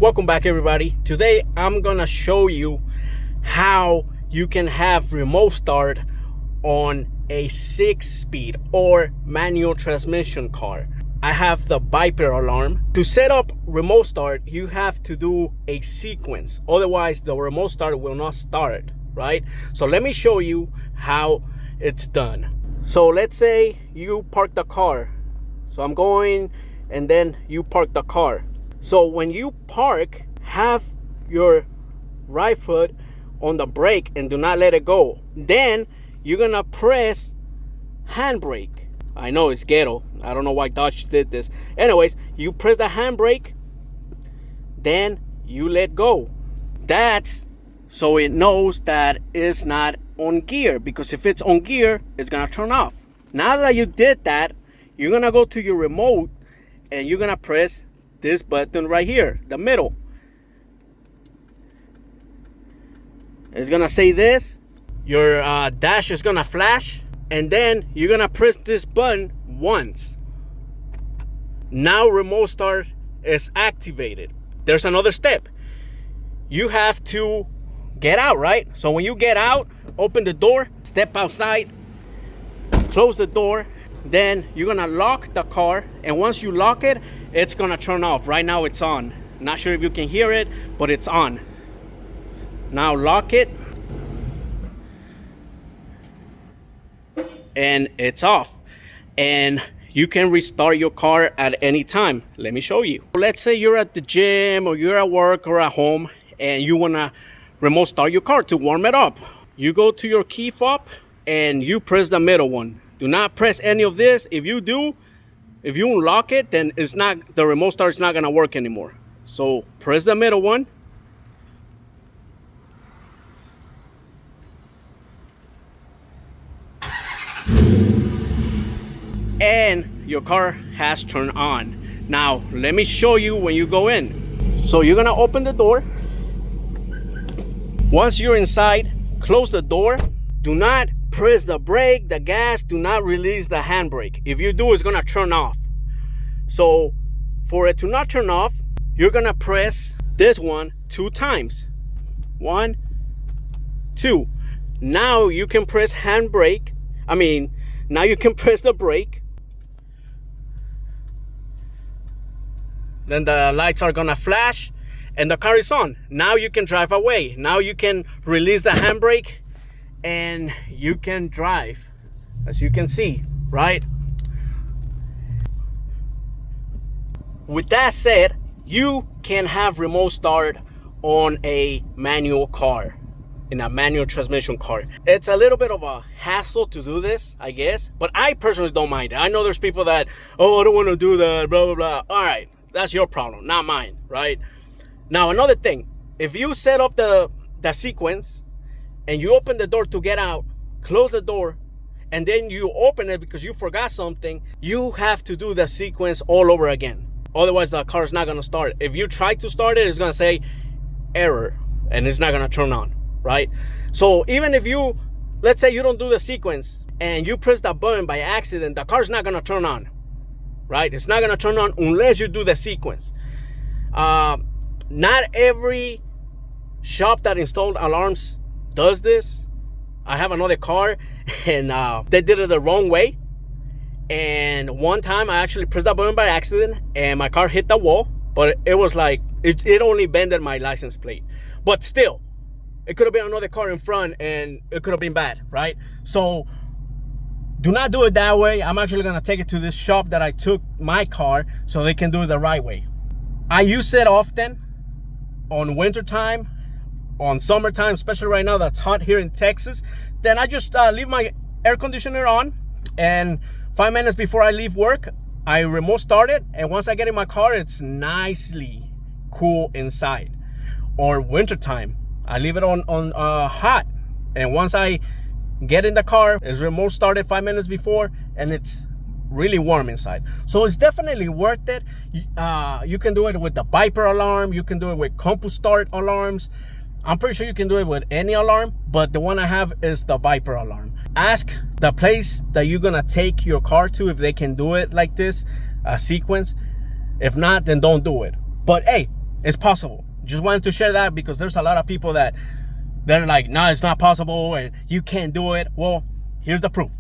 Welcome back, everybody. Today I'm gonna show you how you can have remote start on a 6-speed or manual transmission car. I have the Viper alarm. To set up remote start, you have to do a sequence, otherwise the remote start will not start, right? So let me show you how it's done. So let's say you park the car. So I'm going, and then you park the car. So when you park, have your right foot on the brake and do not let it go. Then you're gonna press handbrake. I know it's ghetto. I don't know why Dodge did this. Anyways, you press the handbrake, then you let go. That's so it knows that it's not on gear, because if it's on gear, it's gonna turn off. Now that you did that, you're gonna go to your remote and you're gonna press this button right here, the middle. It's gonna say this. Your dash is gonna flash, and then you're gonna press this button once. Now remote start is activated. There's another step. You have to get out, right? So when you get out, open the door, step outside, close the door, then you're gonna lock the car, and once you lock it, it's gonna turn off. Right now it's on. Not sure if you can hear it, but it's on. Now lock it, and it's off. And you can restart your car at any time. Let me show you. Let's say you're at the gym, or you're at work, or at home, and you wanna remote start your car to warm it up. You go to your key fob and you press the middle one. Do not press any of this. If you do, if you unlock it, then it's not, the remote start is not gonna work anymore. So press the middle one. And your car has turned on. Now let me show you when you go in. So you're gonna open the door. Once you're inside, close the door. Do not press the brake, the gas. Do not release the handbrake. If you do, it's gonna turn off. So for it to not turn off, you're gonna press this one 2 times. 1, 2. Now you can press handbrake. Now you can press the brake. Then the lights are gonna flash and the car is on. Now you can drive away. Now you can release the handbrake and you can drive, as you can see, right? With that said, you can have remote start on a manual car, in a manual transmission car. It's a little bit of a hassle to do this, I guess, but I personally don't mind it. I know there's people that, oh, I don't want to do that, blah, blah, blah. All right, that's your problem, not mine, right? Now, another thing, if you set up the sequence and you open the door to get out, close the door, and then you open it because you forgot something, you have to do the sequence all over again. Otherwise, the car is not going to start. If you try to start it, it's going to say error, and it's not going to turn on, right? So even if you, let's say you don't do the sequence and you press that button by accident, the car is not going to turn on, right? It's not going to turn on unless you do the sequence. Not every shop that installed alarms does this. I have another car and they did it the wrong way. And one time I actually pressed that button by accident and my car hit the wall, but it was like, it only bended my license plate. But still, it could have been another car in front and it could have been bad, right? So do not do it that way. I'm actually gonna take it to this shop that I took my car so they can do it the right way. I use it often on winter time, on summertime, especially right now that's hot here in Texas. Then I just leave my air conditioner on, and 5 minutes before I leave work, I remote start it, and once I get in my car, it's nicely cool inside. Or winter time, I leave it on hot, and once I get in the car, it's remote started 5 minutes before, and it's really warm inside. So it's definitely worth it. You can do it with the Viper alarm. You can do it with CompuStart alarms. I'm pretty sure you can do it with any alarm, but the one I have is the Viper alarm. Ask the place that you're gonna take your car to if they can do it like this, a sequence. If not, then don't do it. But hey, It's possible. Just wanted to share that because there's a lot of people that they're like, no, it's not possible and you can't do it. Well, here's the proof.